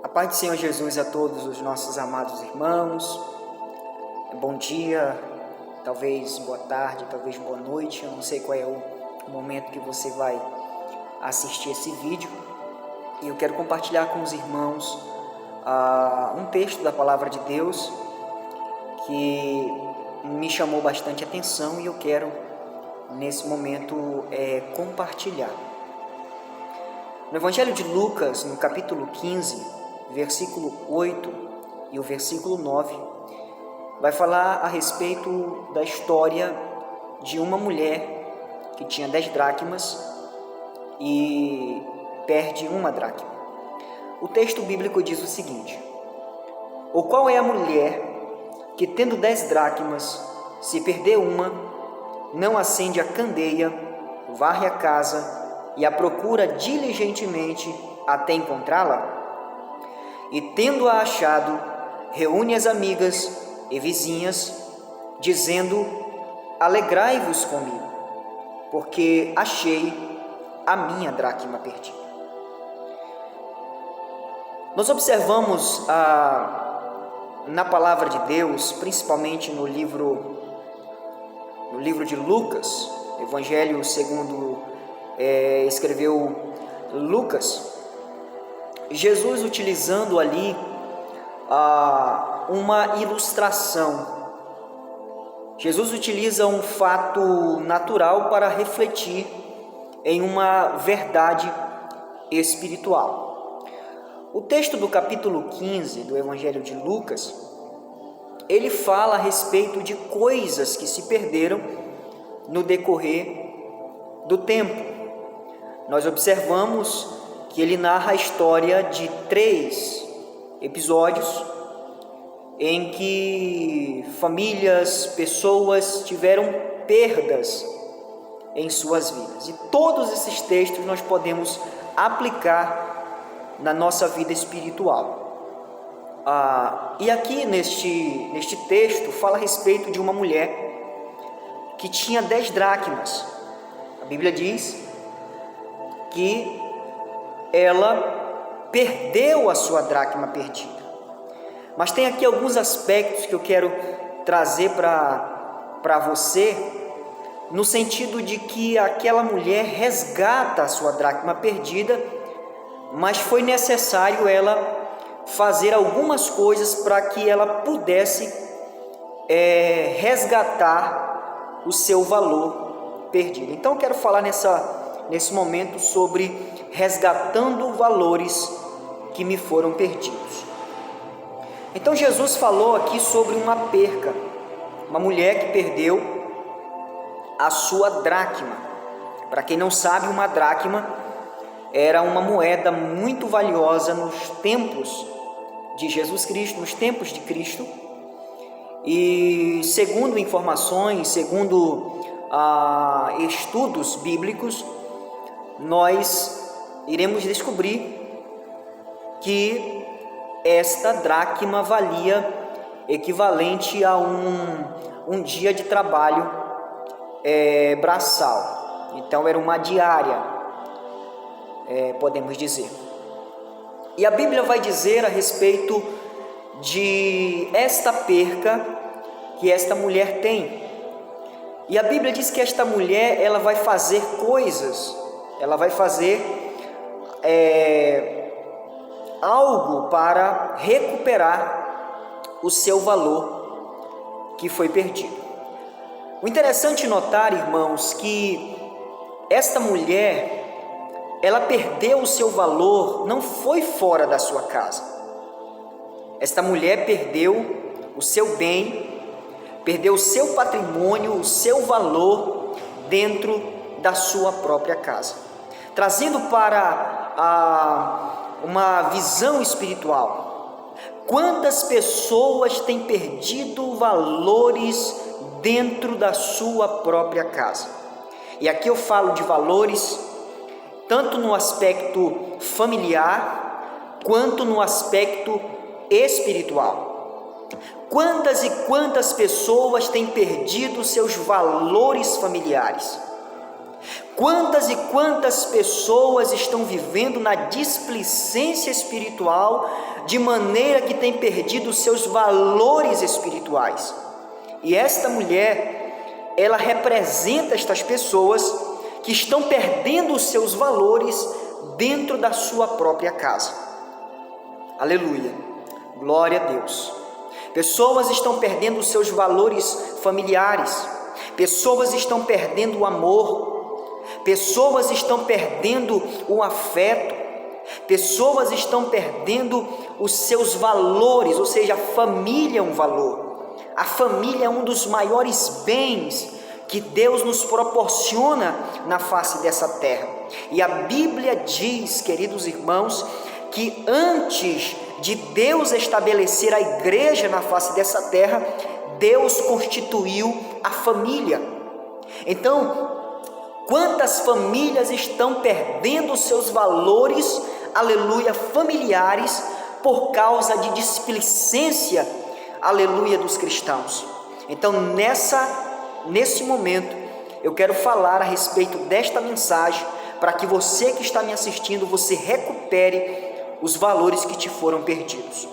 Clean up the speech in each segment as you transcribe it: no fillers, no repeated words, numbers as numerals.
A paz do Senhor Jesus a todos os nossos amados irmãos. Bom dia, talvez boa tarde, talvez boa noite. Eu não sei qual é o momento que você vai assistir esse vídeo. E eu quero compartilhar com os irmãos um texto da Palavra de Deus que me chamou bastante atenção e eu quero, nesse momento, compartilhar. No Evangelho de Lucas, no capítulo 15, versículo 8 e o versículo 9, vai falar a respeito da história de uma mulher que tinha 10 dracmas e perde uma dracma. O texto bíblico diz o seguinte: ou qual é a mulher que, tendo 10 dracmas, se perder uma, não acende a candeia, varre a casa e a procura diligentemente até encontrá-la? E, tendo-a achado, reúne as amigas e vizinhas, dizendo: alegrai-vos comigo, porque achei a minha dracma perdida. Nós observamos na palavra de Deus, principalmente no livro de Lucas, Evangelho segundo escreveu Lucas, Jesus utilizando ali uma ilustração. Jesus utiliza um fato natural para refletir em uma verdade espiritual. O texto do capítulo 15 do Evangelho de Lucas, ele fala a respeito de coisas que se perderam no decorrer do tempo. Nós observamos que ele narra a história de 3 episódios em que famílias, pessoas tiveram perdas em suas vidas. E todos esses textos nós podemos aplicar na nossa vida espiritual. E aqui neste texto fala a respeito de uma mulher que tinha 10 dracmas. A Bíblia diz que ela perdeu a sua dracma perdida. Mas tem aqui alguns aspectos que eu quero trazer para você, no sentido de que aquela mulher resgata a sua dracma perdida, mas foi necessário ela fazer algumas coisas para que ela pudesse resgatar o seu valor perdido. Então eu quero falar nesse momento sobre resgatando valores que me foram perdidos. Então Jesus falou aqui sobre uma perca, uma mulher que perdeu a sua dracma. Para quem não sabe, uma dracma era uma moeda muito valiosa nos tempos de Jesus Cristo, nos tempos de Cristo. E segundo informações, segundo estudos bíblicos, nós iremos descobrir que esta dracma valia equivalente a um dia de trabalho braçal. Então era uma diária, podemos dizer. E a Bíblia vai dizer a respeito de esta perca que esta mulher tem. E a Bíblia diz que esta mulher, ela vai fazer coisas, ela vai fazer algo para recuperar o seu valor que foi perdido. O interessante notar, irmãos, que esta mulher, ela perdeu o seu valor, não foi fora da sua casa. Esta mulher perdeu o seu bem, perdeu o seu patrimônio, o seu valor dentro da sua própria casa. Trazendo para uma visão espiritual, quantas pessoas têm perdido valores dentro da sua própria casa? E aqui eu falo de valores tanto no aspecto familiar quanto no aspecto espiritual. Quantas e quantas pessoas têm perdido seus valores familiares? Quantas e quantas pessoas estão vivendo na displicência espiritual, de maneira que têm perdido os seus valores espirituais. E esta mulher, ela representa estas pessoas que estão perdendo os seus valores dentro da sua própria casa. Aleluia, glória a Deus. Pessoas estão perdendo os seus valores familiares, pessoas estão perdendo o amor, pessoas estão perdendo o afeto, pessoas estão perdendo os seus valores, ou seja, a família é um valor. A família é um dos maiores bens que Deus nos proporciona na face dessa terra. E a Bíblia diz, queridos irmãos, que antes de Deus estabelecer a igreja na face dessa terra, Deus constituiu a família. Então, quantas famílias estão perdendo seus valores, aleluia, familiares, por causa de displicência, aleluia, dos cristãos. Então, nesse momento, eu quero falar a respeito desta mensagem, para que você que está me assistindo, você recupere os valores que te foram perdidos.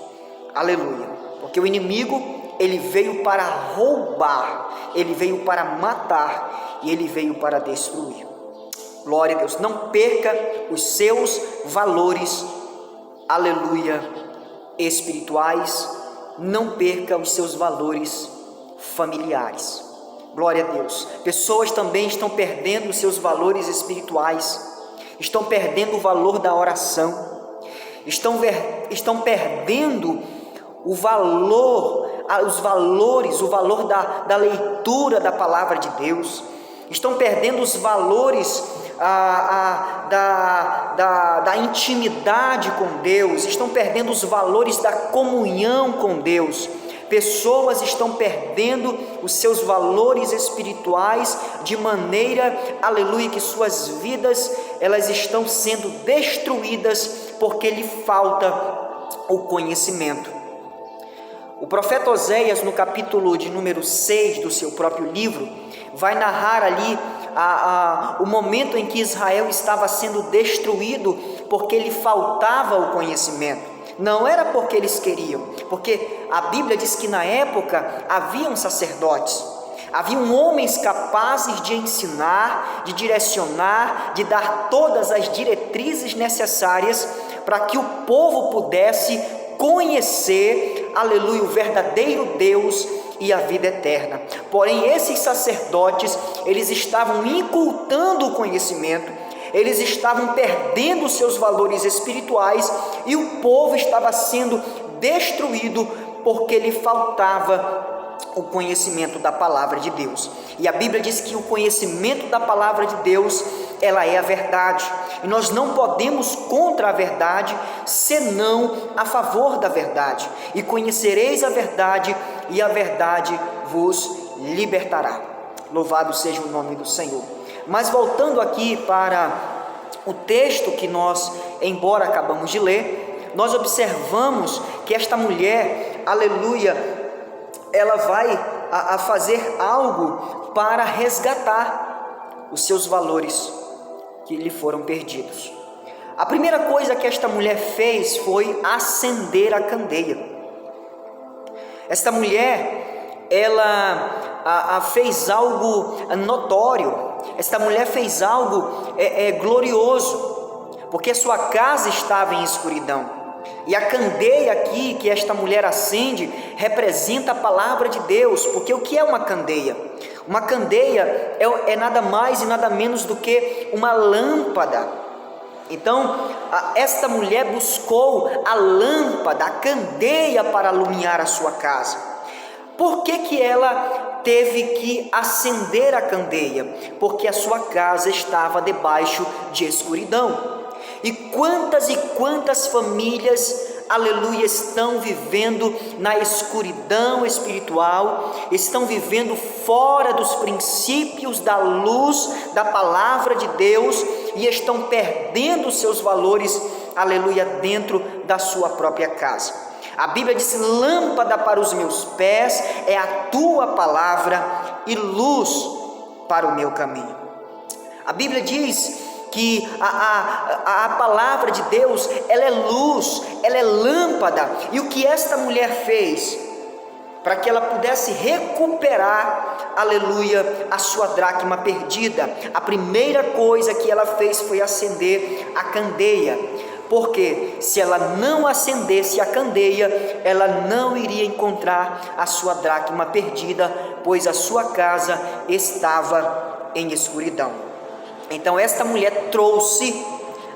Aleluia. Porque o inimigo, ele veio para roubar, ele veio para matar e ele veio para destruir. Glória a Deus. Não perca os seus valores, aleluia, espirituais. Não perca os seus valores familiares. Glória a Deus. Pessoas também estão perdendo os seus valores espirituais, estão perdendo o valor da oração, estão perdendo o valor, o valor da leitura da palavra de Deus, estão perdendo os valores da intimidade com Deus, estão perdendo os valores da comunhão com Deus. Pessoas estão perdendo os seus valores espirituais de maneira, aleluia, que suas vidas, elas estão sendo destruídas porque lhe falta o conhecimento. O profeta Oséias, no capítulo de número 6 do seu próprio livro, vai narrar ali o momento em que Israel estava sendo destruído porque lhe faltava o conhecimento. Não era porque eles queriam, porque a Bíblia diz que na época haviam sacerdotes, haviam homens capazes de ensinar, de direcionar, de dar todas as diretrizes necessárias para que o povo pudesse conhecer, aleluia, o verdadeiro Deus e a vida eterna. Porém, esses sacerdotes, eles estavam incultando o conhecimento, eles estavam perdendo os seus valores espirituais e o povo estava sendo destruído porque lhe faltava o conhecimento da palavra de Deus. E a Bíblia diz que o conhecimento da palavra de Deus, ela é a verdade. E nós não podemos contra a verdade, senão a favor da verdade. E conhecereis a verdade, e a verdade vos libertará. Louvado seja o nome do Senhor. Mas voltando aqui para o texto que nós, embora acabamos de ler, nós observamos que esta mulher, aleluia, ela vai a fazer algo para resgatar os seus valores que lhe foram perdidos. A primeira coisa que esta mulher fez foi acender a candeia. Esta mulher, ela fez algo notório. Esta mulher fez algo glorioso, porque sua casa estava em escuridão. E a candeia aqui que esta mulher acende representa a palavra de Deus. Porque o que é uma candeia? Uma candeia é nada mais e nada menos do que uma lâmpada. Então, esta mulher buscou a lâmpada, a candeia para iluminar a sua casa. Por que ela teve que acender a candeia? Porque a sua casa estava debaixo de escuridão. E quantas famílias, aleluia, estão vivendo na escuridão espiritual, estão vivendo fora dos princípios da luz da palavra de Deus e estão perdendo seus valores, aleluia, dentro da sua própria casa. A Bíblia diz: lâmpada para os meus pés é a tua palavra e luz para o meu caminho. A Bíblia diz que a palavra de Deus, ela é luz, ela é lâmpada. E o que esta mulher fez para que ela pudesse recuperar, aleluia, a sua dracma perdida? A primeira coisa que ela fez foi acender a candeia, porque se ela não acendesse a candeia, ela não iria encontrar a sua dracma perdida, pois a sua casa estava em escuridão. Então esta mulher trouxe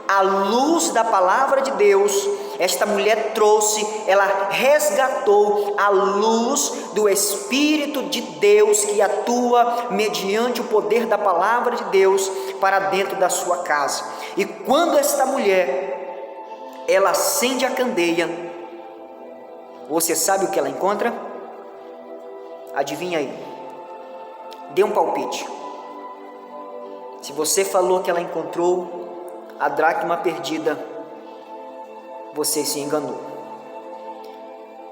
a luz da palavra de Deus, esta mulher trouxe, ela resgatou a luz do Espírito de Deus que atua mediante o poder da palavra de Deus para dentro da sua casa. E quando esta mulher, ela acende a candeia, você sabe o que ela encontra? Adivinha aí, dê um palpite. Se você falou que ela encontrou a dracma perdida, você se enganou.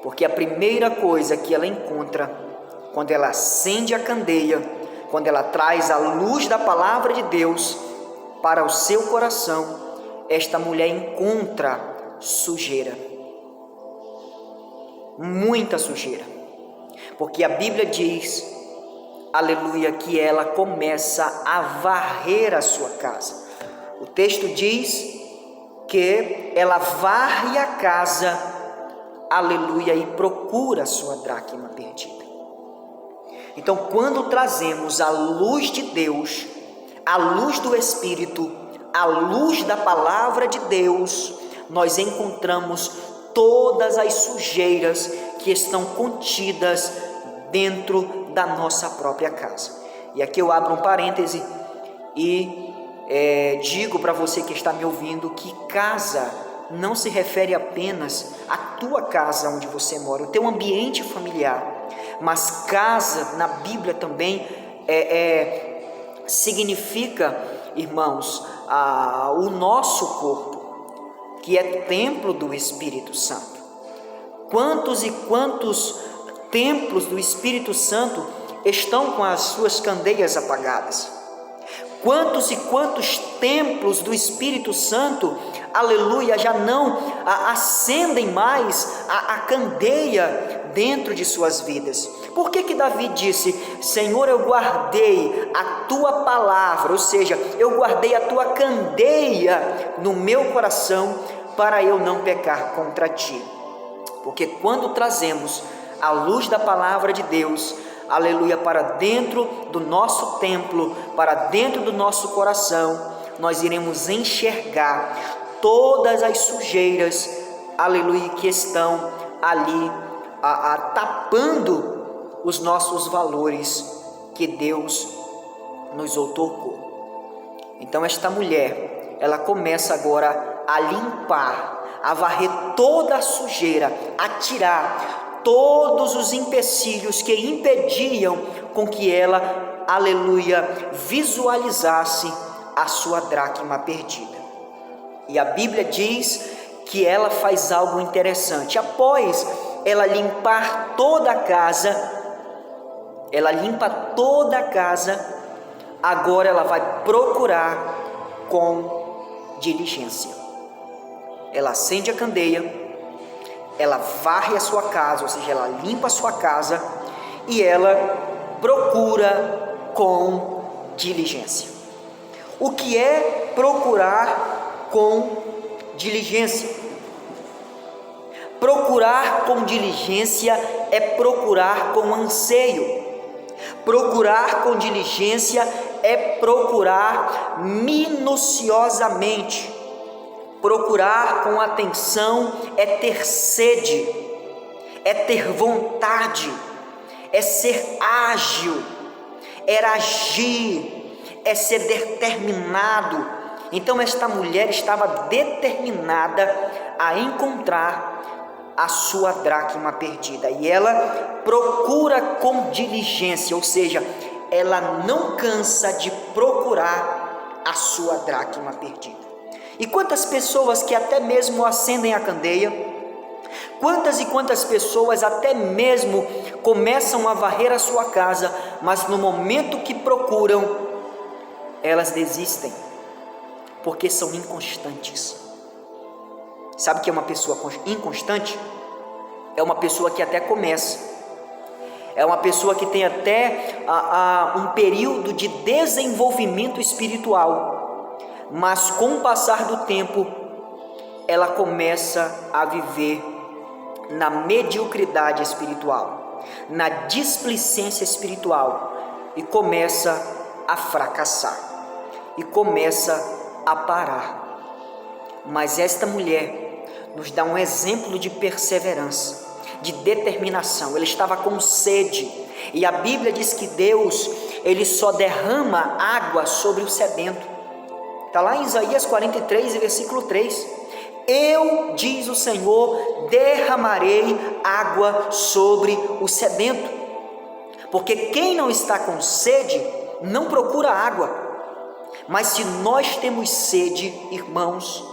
Porque a primeira coisa que ela encontra, quando ela acende a candeia, quando ela traz a luz da palavra de Deus para o seu coração, esta mulher encontra sujeira. Muita sujeira. Porque a Bíblia diz, aleluia, que ela começa a varrer a sua casa. O texto diz que ela varre a casa, aleluia, e procura a sua dracma perdida. Então, quando trazemos a luz de Deus, a luz do Espírito, a luz da palavra de Deus, nós encontramos todas as sujeiras que estão contidas dentro da nossa própria casa. E aqui eu abro um parêntese e digo para você que está me ouvindo que casa não se refere apenas à tua casa onde você mora, o teu ambiente familiar, mas casa na Bíblia também significa, irmãos, o nosso corpo, que é templo do Espírito Santo. Quantos e quantos templos do Espírito Santo estão com as suas candeias apagadas? Quantos e quantos templos do Espírito Santo, aleluia, já não acendem mais a candeia dentro de suas vidas? Por que Davi disse, Senhor, eu guardei a tua palavra, ou seja, eu guardei a tua candeia no meu coração para eu não pecar contra ti? Porque quando trazemos a luz da palavra de Deus, aleluia, para dentro do nosso templo, para dentro do nosso coração, nós iremos enxergar todas as sujeiras, aleluia, que estão ali tapando os nossos valores que Deus nos outorgou. Então esta mulher, ela começa agora a limpar, a varrer toda a sujeira, a tirar todos os empecilhos que impediam com que ela, aleluia, visualizasse a sua dracma perdida. E a Bíblia diz que ela faz algo interessante. Após ela limpar toda a casa, ela limpa toda a casa, agora ela vai procurar com diligência. Ela acende a candeia, ela varre a sua casa, ou seja, ela limpa a sua casa e ela procura com diligência. O que é procurar com diligência? Procurar com diligência é procurar com anseio. Procurar com diligência é procurar minuciosamente. Procurar com atenção é ter sede, é ter vontade, é ser ágil, é agir, é ser determinado. Então esta mulher estava determinada a encontrar a sua dracma perdida, e ela procura com diligência, ou seja, ela não cansa de procurar a sua dracma perdida. E quantas pessoas que até mesmo acendem a candeia, quantas e quantas pessoas até mesmo começam a varrer a sua casa, mas no momento que procuram, elas desistem porque são inconstantes. Sabe o que é uma pessoa inconstante? É uma pessoa que até começa, é uma pessoa que tem até um período de desenvolvimento espiritual, mas com o passar do tempo, ela começa a viver na mediocridade espiritual, na displicência espiritual, e começa a fracassar, e começa a parar. Mas esta mulher nos dá um exemplo de perseverança, de determinação. Ela estava com sede, e a Bíblia diz que Deus, ele só derrama água sobre o sedento. Está lá em Isaías 43, versículo 3. Eu, diz o Senhor, derramarei água sobre o sedento. Porque quem não está com sede, não procura água. Mas se nós temos sede, irmãos,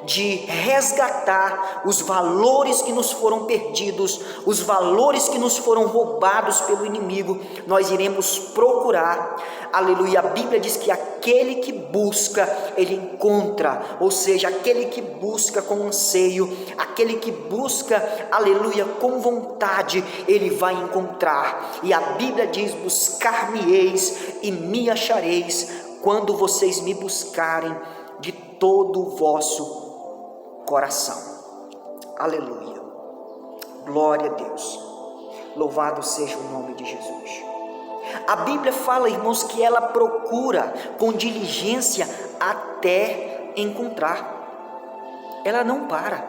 de resgatar os valores que nos foram perdidos, os valores que nos foram roubados pelo inimigo, nós iremos procurar, aleluia. A Bíblia diz que aquele que busca, ele encontra, ou seja, aquele que busca com anseio, aquele que busca, aleluia, com vontade, ele vai encontrar. E a Bíblia diz: buscar-me-eis e me achareis, quando vocês me buscarem de todo o vosso coração. Aleluia, glória a Deus, louvado seja o nome de Jesus. A Bíblia fala, irmãos, que ela procura com diligência até encontrar. Ela não para,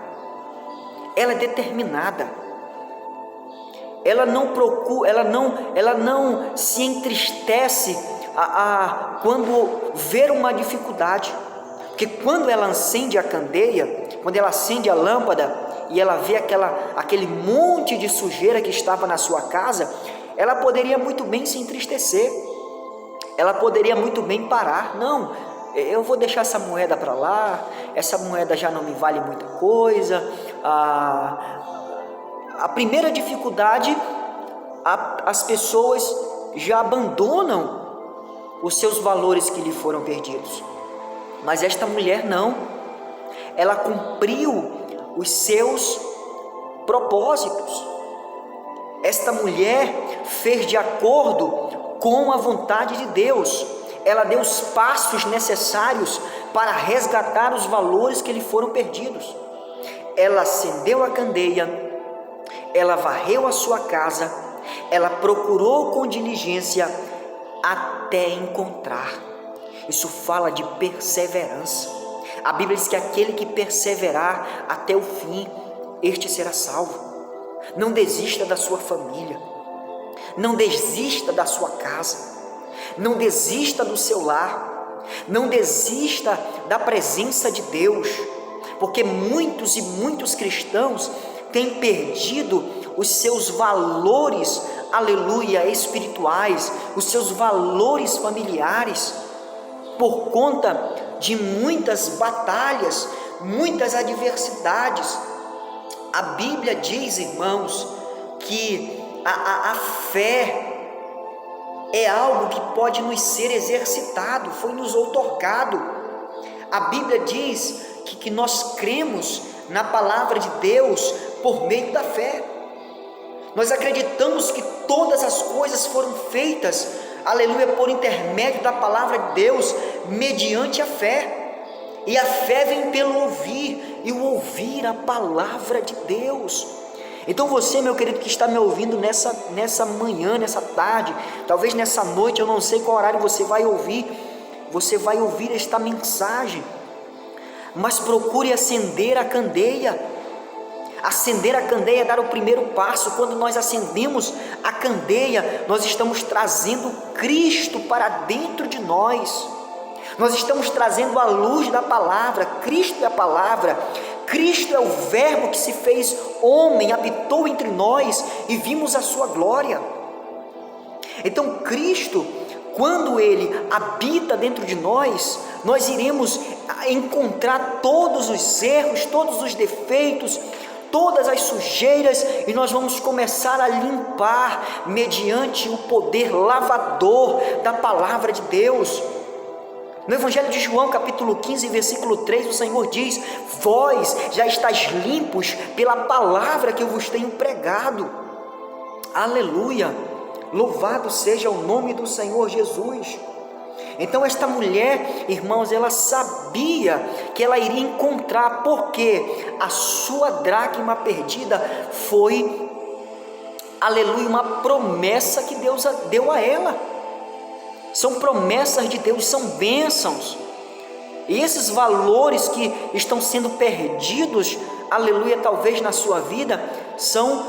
ela é determinada, ela não procura, ela não se entristece quando vê uma dificuldade. Porque quando ela acende a candeia, quando ela acende a lâmpada e ela vê aquele monte de sujeira que estava na sua casa, ela poderia muito bem se entristecer, ela poderia muito bem parar. Não, eu vou deixar essa moeda para lá, essa moeda já não me vale muita coisa. A primeira dificuldade, as pessoas já abandonam os seus valores que lhe foram perdidos. Mas esta mulher não, ela cumpriu os seus propósitos. Esta mulher fez de acordo com a vontade de Deus. Ela deu os passos necessários para resgatar os valores que lhe foram perdidos. Ela acendeu a candeia, ela varreu a sua casa, ela procurou com diligência até encontrar. Isso fala de perseverança. A Bíblia diz que aquele que perseverar até o fim, este será salvo. Não desista da sua família, não desista da sua casa, não desista do seu lar, não desista da presença de Deus, porque muitos e muitos cristãos têm perdido os seus valores, aleluia, espirituais, os seus valores familiares, por conta de muitas batalhas, muitas adversidades. A Bíblia diz, irmãos, que a fé é algo que pode nos ser exercitado, foi nos outorgado. A Bíblia diz que nós cremos na palavra de Deus por meio da fé. Nós acreditamos que todas as coisas foram feitas, aleluia, por intermédio da palavra de Deus, mediante a fé. E a fé vem pelo ouvir, e o ouvir a palavra de Deus. Então você, meu querido, que está me ouvindo nessa manhã, nessa tarde, talvez nessa noite, eu não sei qual horário você vai ouvir esta mensagem, mas procure acender a candeia. Acender a candeia é dar o primeiro passo. Quando nós acendemos a candeia, nós estamos trazendo Cristo para dentro de nós. Nós estamos trazendo a luz da palavra. Cristo é a palavra. Cristo é o verbo que se fez homem, habitou entre nós e vimos a sua glória. Então Cristo, quando Ele habita dentro de nós, nós iremos encontrar todos os erros, todos os defeitos, todas as sujeiras, e nós vamos começar a limpar mediante o poder lavador da palavra de Deus. No Evangelho de João, capítulo 15, versículo 3, o Senhor diz: vós já estáis limpos pela palavra que eu vos tenho pregado. Aleluia! Louvado seja o nome do Senhor Jesus. Então esta mulher, irmãos, ela sabia que ela iria encontrar, porque a sua dracma perdida foi, aleluia, uma promessa que Deus deu a ela. São promessas de Deus, são bênçãos. E esses valores que estão sendo perdidos, aleluia, talvez na sua vida, são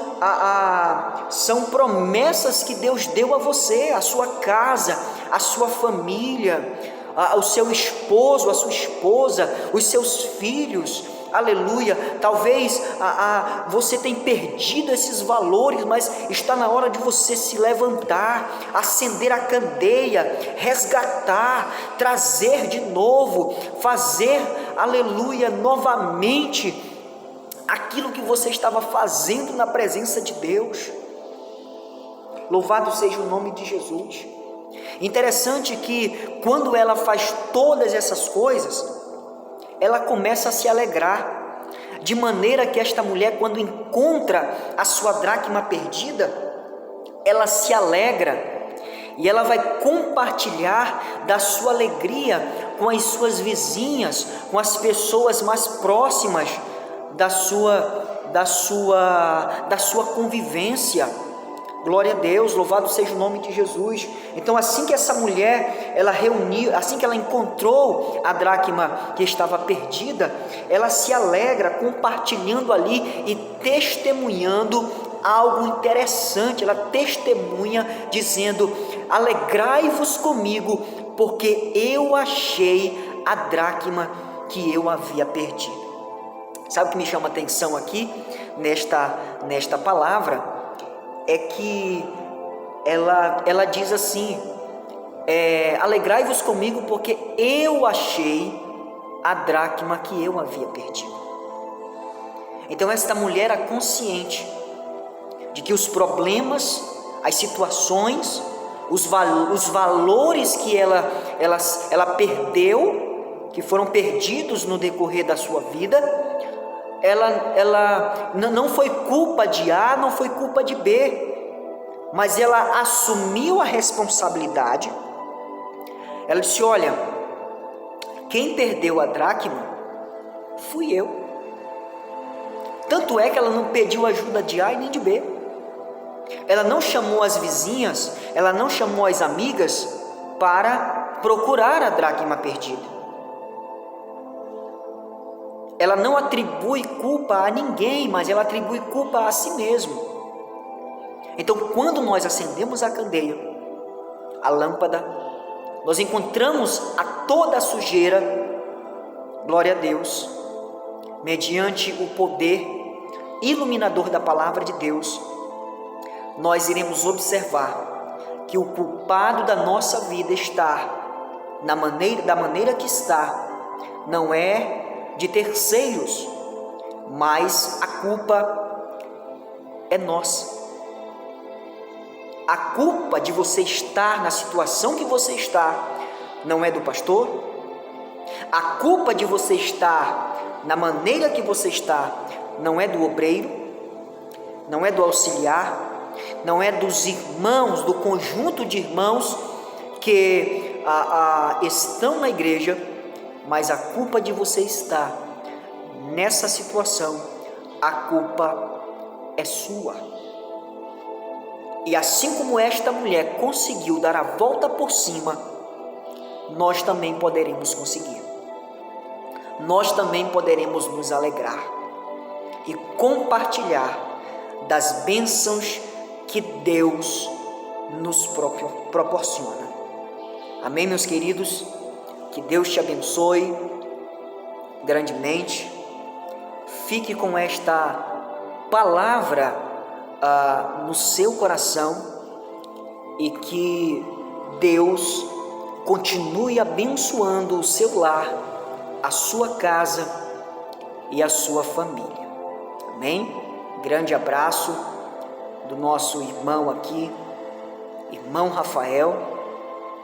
promessas que Deus deu a você, a sua casa, a sua família, o seu esposo, a sua esposa, os seus filhos. Aleluia. Talvez você tenha perdido esses valores, mas está na hora de você se levantar, acender a candeia, resgatar, trazer de novo, fazer, aleluia, novamente aquilo que você estava fazendo na presença de Deus. Louvado seja o nome de Jesus. Interessante que quando ela faz todas essas coisas, ela começa a se alegrar, de maneira que esta mulher, quando encontra a sua dracma perdida, ela se alegra e ela vai compartilhar da sua alegria com as suas vizinhas, com as pessoas mais próximas da sua convivência. Glória a Deus, louvado seja o nome de Jesus. Então, assim que essa mulher, ela reuniu, assim que ela encontrou a dracma que estava perdida, ela se alegra compartilhando ali e testemunhando algo interessante. Ela testemunha dizendo: alegrai-vos comigo, porque eu achei a dracma que eu havia perdido. Sabe o que me chama a atenção aqui nesta palavra? É que ela diz assim: alegrai-vos comigo, porque eu achei a dracma que eu havia perdido. Então esta mulher era consciente de que os problemas, as situações, os valores que ela perdeu, que foram perdidos no decorrer da sua vida, ela não foi culpa de A, não foi culpa de B, mas ela assumiu a responsabilidade. Ela disse: olha, quem perdeu a dracma fui eu. Tanto é que ela não pediu ajuda de A e nem de B. Ela não chamou as vizinhas, ela não chamou as amigas para procurar a dracma perdida. Ela não atribui culpa a ninguém, mas ela atribui culpa a si mesmo. Então, quando nós acendemos a candeia, a lâmpada, nós encontramos a toda a sujeira, glória a Deus, mediante o poder iluminador da palavra de Deus, nós iremos observar que o culpado da nossa vida da maneira que está, não é de terceiros, mas a culpa é nossa. A culpa de você estar na situação que você está não é do pastor. A culpa de você estar na maneira que você está não é do obreiro, não é do auxiliar, não é dos irmãos, do conjunto de irmãos que estão na igreja, mas a culpa de você estar nessa situação, a culpa é sua. E assim como esta mulher conseguiu dar a volta por cima, nós também poderemos conseguir. Nós também poderemos nos alegrar e compartilhar das bênçãos que Deus nos proporciona. Amém, meus queridos? Que Deus te abençoe grandemente. Fique com esta palavra no seu coração e que Deus continue abençoando o seu lar, a sua casa e a sua família. Amém? Grande abraço do nosso irmão aqui, irmão Rafael.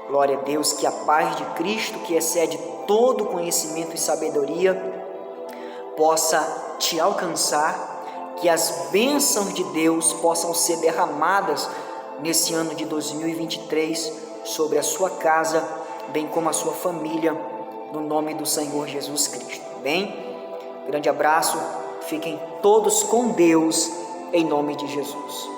Glória a Deus, que a paz de Cristo, que excede todo conhecimento e sabedoria, possa te alcançar, que as bênçãos de Deus possam ser derramadas nesse ano de 2023 sobre a sua casa, bem como a sua família, no nome do Senhor Jesus Cristo. Bem? Grande abraço, fiquem todos com Deus, em nome de Jesus.